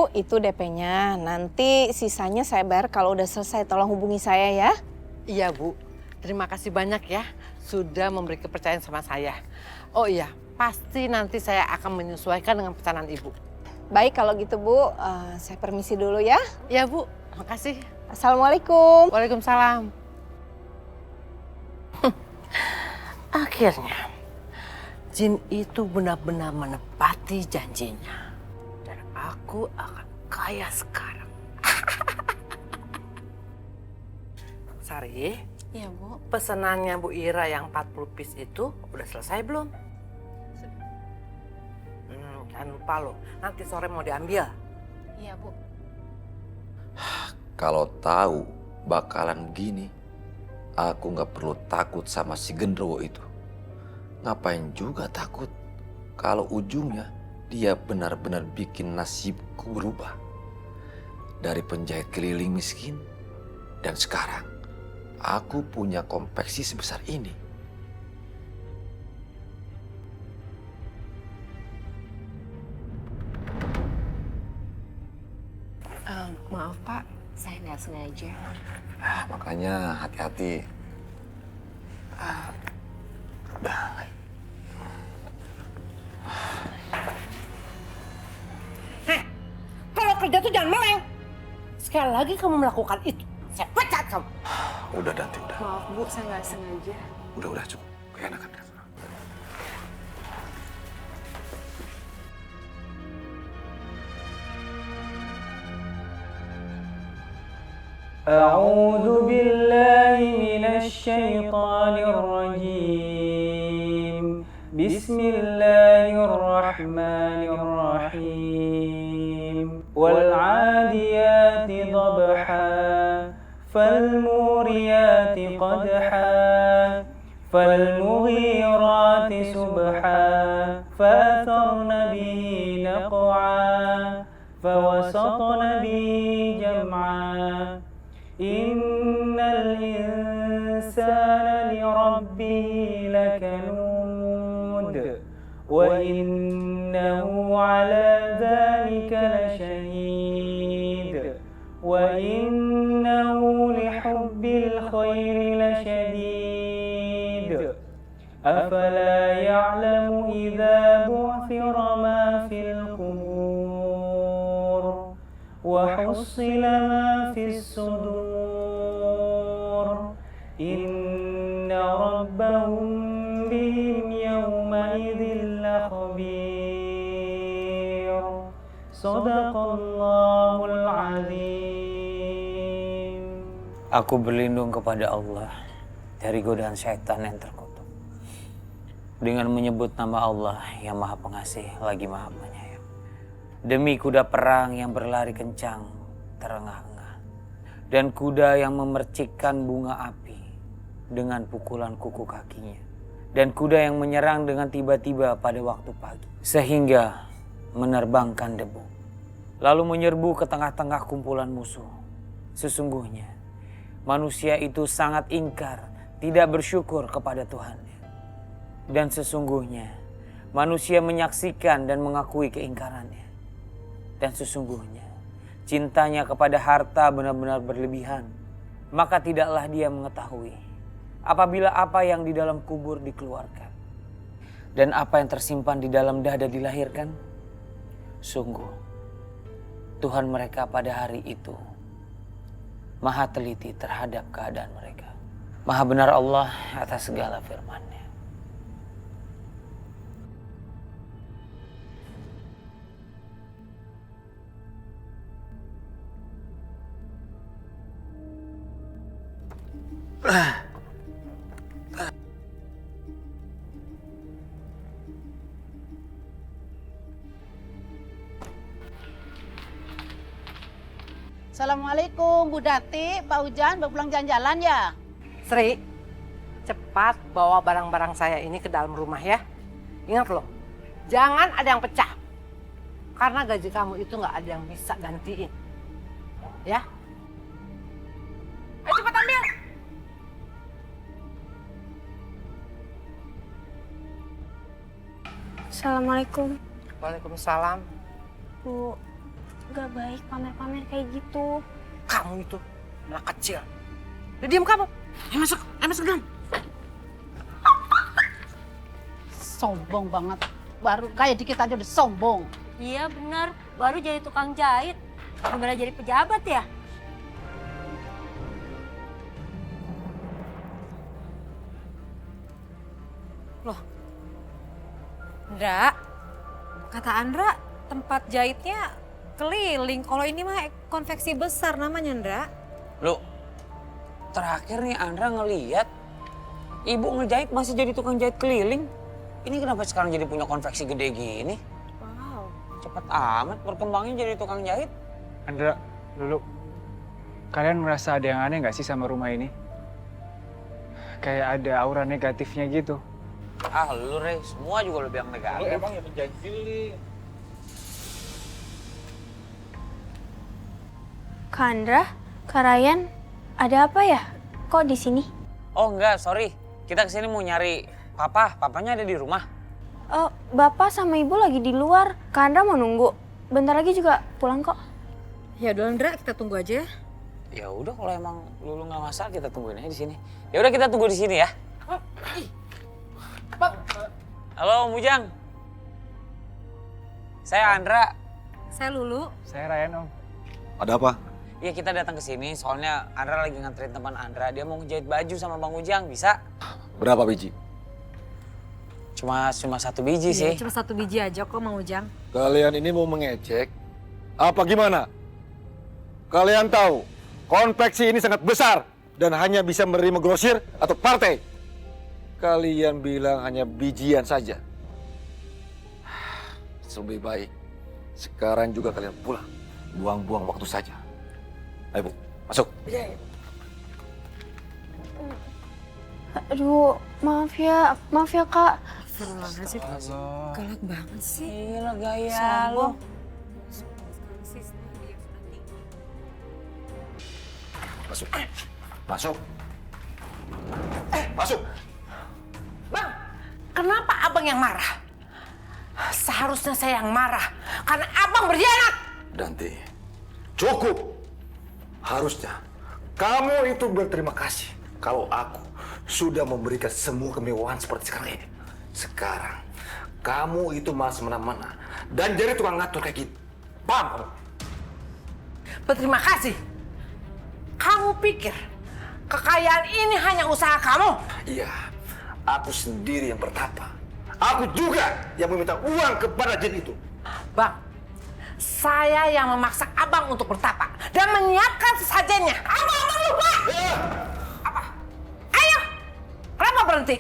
Bu, itu DP-nya. Nanti sisanya saya bayar kalau udah selesai. Tolong hubungi saya ya. Iya Bu, terima kasih banyak ya sudah memberi kepercayaan sama saya. Oh iya, pasti nanti saya akan menyesuaikan dengan pesanan Ibu. Baik kalau gitu Bu, saya permisi dulu ya. Iya Bu, makasih. Assalamualaikum. Waalaikumsalam. Akhirnya, Jin itu benar-benar menepati janjinya. Dan aku akan kaya sekarang. Sari, Iya Bu. pesanannya Bu Ira yang 40 piece itu udah selesai belum? Jangan lupa loh, nanti sore mau diambil. Iya Bu. Kalau tahu bakalan begini, aku nggak perlu takut sama si genderuwo itu. Ngapain juga takut kalau ujungnya dia benar-benar bikin nasibku berubah. Dari penjahit keliling miskin, dan sekarang aku punya konveksi sebesar ini. Maaf Pak, saya nggak sengaja. Makanya hati-hati. Kalau kerja tuh jangan meleng. Sekali lagi kamu melakukan itu, saya pecat kamu. Udah Danti, udah. Maaf Bu, saya nggak sengaja. Udah cukup. Keenakan. أعوذ بالله من الشيطان الرجيم بسم الله الرحمن الرحيم والعاديات ضبحا فالموريات قدحا فالمغيرات سبحا فأثرن به نقعا فوسطن به جمعا إن الإنسان لربه لكنود وإنه على ذلك لشهيد وإنه لحب الخير لشديد أفلا يعلم إذا بعثر ما في القبور وحصل ما في الصدور إن ربهم بهم يومئذ لخبير صدق الله العظيم. Aku berlindung kepada Allah dari godaan setan yang terkutuk. Dengan menyebut nama Allah yang Maha Pengasih lagi Maha Penyayang. Demi kuda perang yang berlari kencang, terengah-engah. Dan kuda yang memercikkan bunga api dengan pukulan kuku kakinya. Dan kuda yang menyerang dengan tiba-tiba pada waktu pagi. Sehingga menerbangkan debu. Lalu menyerbu ke tengah-tengah kumpulan musuh. Sesungguhnya manusia itu sangat ingkar, tidak bersyukur kepada Tuhannya. Dan sesungguhnya manusia menyaksikan dan mengakui keingkarannya. Dan sesungguhnya cintanya kepada harta benar-benar berlebihan. Maka tidaklah dia mengetahui apabila apa yang di dalam kubur dikeluarkan. Dan apa yang tersimpan di dalam dada dilahirkan. Sungguh Tuhan mereka pada hari itu Maha teliti terhadap keadaan mereka. Maha benar Allah atas segala firman-Nya. Assalamualaikum Bu Dati, Pak Ujan, baru pulang jalan-jalan ya? Sri, cepat bawa barang-barang saya ini ke dalam rumah ya. Ingat loh, jangan ada yang pecah. Karena gaji kamu itu nggak ada yang bisa gantiin. Ya? Ayo cepat ambil. Assalamualaikum. Waalaikumsalam. Bu, Gak baik pamer-pamer kayak gitu. Kamu itu anak kecil. Udah diam kamu. Ayo masuk dalam. Sombong banget. Baru kayak dikit aja udah sombong. Iya benar, baru jadi tukang jahit. Gimana jadi pejabat ya? Andra, kata Andra tempat jahitnya keliling. Kalau ini mah konveksi besar namanya, Andra. Loh, terakhir nih Andra ngeliat ibu ngejahit masih jadi tukang jahit keliling. Ini kenapa sekarang jadi punya konveksi gede gini? Wow. Cepet amat berkembangnya jadi tukang jahit. Andra, Lulu, kalian merasa ada yang aneh nggak sih sama rumah ini? Kayak ada aura negatifnya gitu. Ah lu Rey, semua juga lu bilang negatif. Emang yang menjahit keliling. Kak Andra, Kak Ryan, ada apa ya? Kok di sini? Oh enggak, sorry. Kita kesini mau nyari papa. Papanya ada di rumah. Oh, Bapak sama Ibu lagi di luar. Kak Andra mau nunggu. Bentar lagi juga pulang kok. Ya udah Andra, kita tunggu aja ya. Ya udah kalau emang Lulu nggak masalah kita tungguin aja di sini. Ya udah kita tunggu di sini ya. Halo Om Ujang. Saya Andra. Saya Lulu. Saya Ryan, Om. Ada apa? Iya kita datang ke sini soalnya Andra lagi nganterin teman Andra. Dia mau ngejahit baju sama Bang Ujang, bisa? Berapa biji? Cuma satu biji sih. Cuma 1 biji aja kok, Mang Ujang. Kalian ini mau mengecek? Apa gimana? Kalian tahu, konveksi ini sangat besar dan hanya bisa menerima grosir atau partai. Kalian bilang hanya bijian saja. Lebih baik sekarang juga kalian pulang. Buang-buang waktu saja. Ayo Bu, masuk. Aduh, maaf ya Kak. Astagfirullahaladzim. Galak banget sih. Gila gaya lo. Masuk. Masuk. Masuk. Bang, kenapa abang yang marah? Seharusnya saya yang marah karena abang berkhianat. Dante, cukup. Harusnya kamu itu berterima kasih kalau aku sudah memberikan semua kemewahan seperti sekarang ini. Sekarang kamu itu malah semena-mena dan jadi tukang ngatur kayak gitu. Paham kamu? Berterima kasih. Kamu pikir kekayaan ini hanya usaha kamu? Iya, aku sendiri yang bertapa. Aku juga yang meminta uang kepada jin itu. Bang, saya yang memaksa abang untuk bertapa dan menyiapkan sesajennya. Abang lupa! Apa? Ayo! Kenapa berhenti?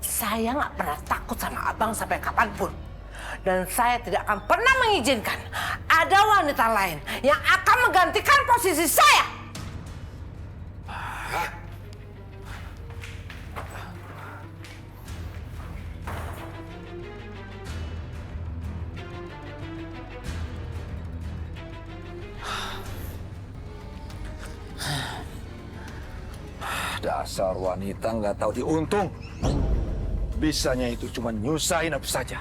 Saya nggak pernah takut sama abang sampai kapanpun. Dan saya tidak akan pernah mengizinkan ada wanita lain yang akan menggantikan posisi saya. Dasar wanita nggak tahu diuntung. Bisanya itu cuma nyusahin aku saja.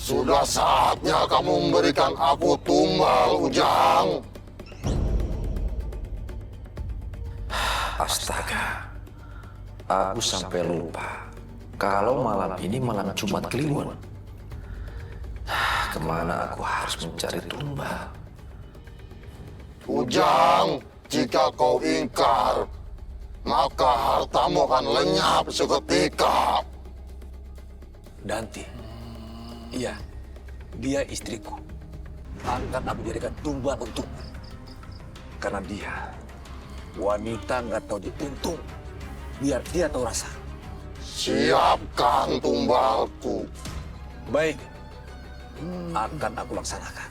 Sudah saatnya kamu memberikan aku tumbal, Ujang. Astaga, aku sampai lupa kalau malam ini malam Jumat Kliwon. Kemana aku harus mencari tumbal? Ujang, jika kau ingkar, maka hartamu akan lenyap seketika. Dante, iya, dia istriku. Akan aku jadikan tumbal untukmu. Karena dia wanita nggak tahu diuntung. Biar dia tahu rasa. Siapkan tumbalku. Baik, akan aku laksanakan.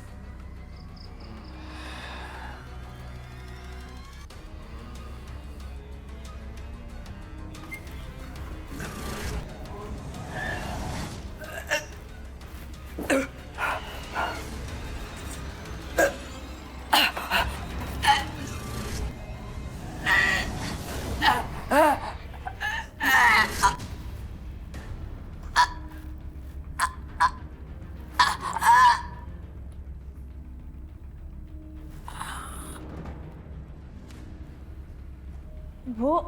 Bu.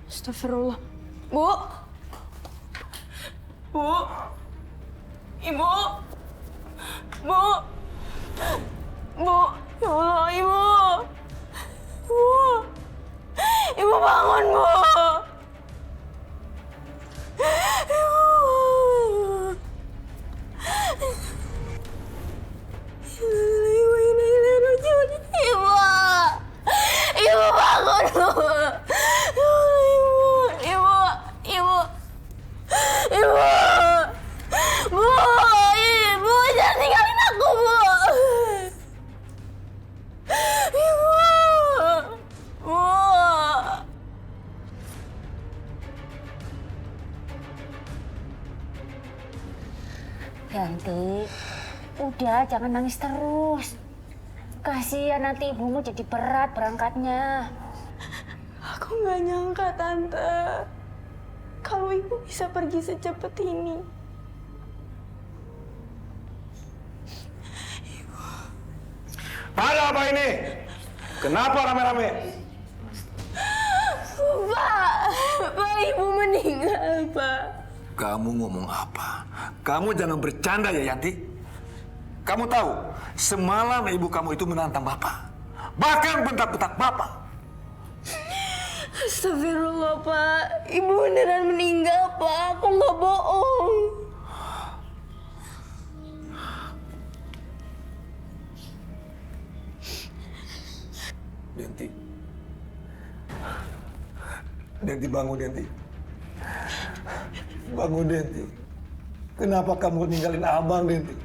Astagfirullah. Bu. Bu. Ibu. Bu. Bu. Ya Allah, Ibu. Bu. Ibu bangun, Bu. Ibu bangun, Bu. Ibu, jangan tinggalin aku, Bu. Bu. Yanti, udah jangan nangis terus. Kasihan nanti ibumu jadi berat berangkatnya. Aku nggak nyangka, Tante, kalau ibu bisa pergi secepat ini. Ada apa ini? Kenapa rame-rame? Pak, ibu meninggal, Pak. Kamu ngomong apa? Kamu jangan bercanda ya, Yanti. Kamu tahu, semalam ibu kamu itu menantang Bapak. Bahkan bentak-bentak Bapak. Astagfirullah, Pak. Ibu beneran meninggal, Pak. Aku nggak bohong. Yanti. Yanti, bangun, Yanti. Bangun, Yanti. Kenapa kamu ninggalin abang, Yanti?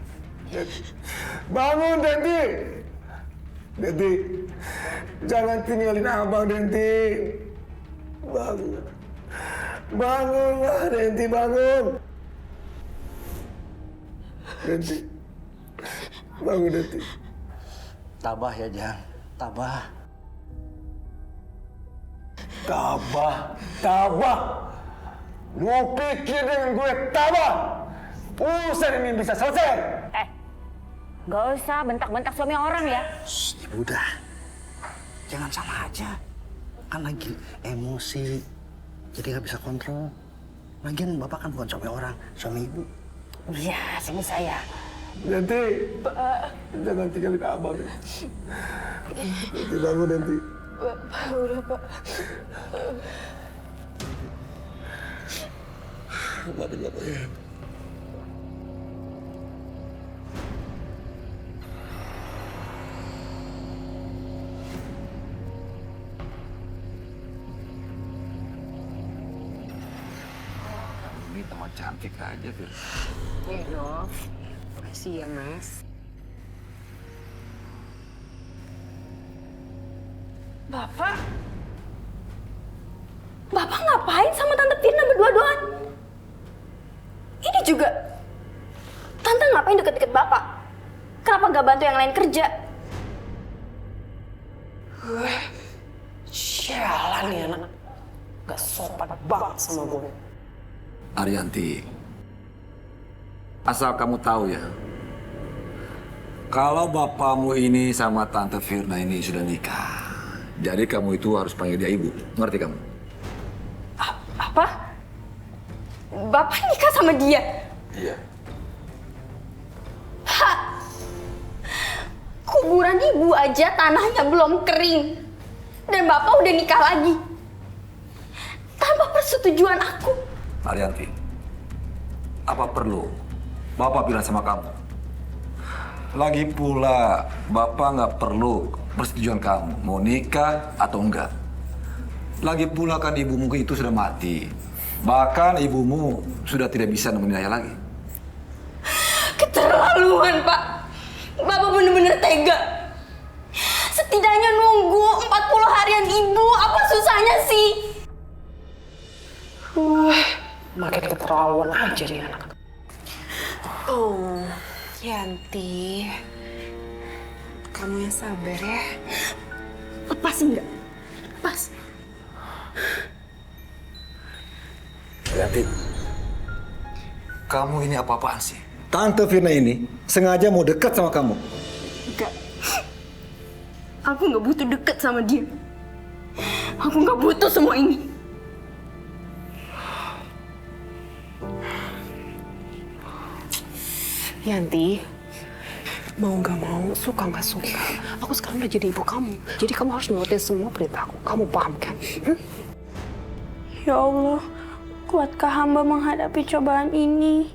Bangun, Yanti. Yanti, jangan tinggalin abang, Yanti. Bangun. Bangunlah, Yanti, bangun. Yanti. Bangun, Yanti. Tabah ya, Jang. Tabah. Tabah. Lu pikir dengan gue tabah? Urusan ini bisa selesai. Gak usah bentak-bentak suami orang ya. Ibu udah. Jangan salah aja. Kan lagi emosi. Jadi nggak bisa kontrol. Lagian Bapak kan bukan suami orang, suami Ibu. Iya, suami saya. Nanti, jangan tinggalin abang. Nanti bangun, nanti. Pak, udah, Pak. Maafin Bapak ya. Ini tambah cantik aja, Fir. Iya dong. Makasih ya, Mas. Bapak? Bapak ngapain sama Tante Firna berdua-duaan? Ini juga. Tante ngapain deket-deket Bapak? Kenapa gak bantu yang lain kerja? Sialan nih anak. Gak sopan banget sama gue. Arianti, asal kamu tahu ya, kalau bapakmu ini sama Tante Firna ini sudah nikah, jadi kamu itu harus panggil dia ibu. Ngerti kamu? Apa? Bapak nikah sama dia? Iya. Ha! Kuburan ibu aja tanahnya belum kering. Dan Bapak udah nikah lagi. Tanpa persetujuan aku. Arianti, apa perlu Bapak bilang sama kamu? Lagi pula, Bapak nggak perlu persetujuan kamu, mau nikah atau enggak. Lagi pula kan ibumu itu sudah mati. Bahkan ibumu sudah tidak bisa nemenin ayah lagi. Keterlaluan, Pak. Bapak bener-bener tega. Setidaknya nunggu 40 harian ibu. Apa susahnya sih? Makin keterlaluan aja nih anak. Oh, Yanti. Kamu yang sabar ya. Lepasin nggak? Lepas. Yanti, kamu ini apa-apaan sih? Tante Firna ini sengaja mau dekat sama kamu. Enggak. Aku nggak butuh deket sama dia. Aku nggak butuh semua ini. Yanti, mau nggak mau, suka nggak suka, aku sekarang udah jadi ibu kamu. Jadi kamu harus nurutin semua perintah aku. Kamu paham kan? Ya Allah, kuatkah hamba menghadapi cobaan ini?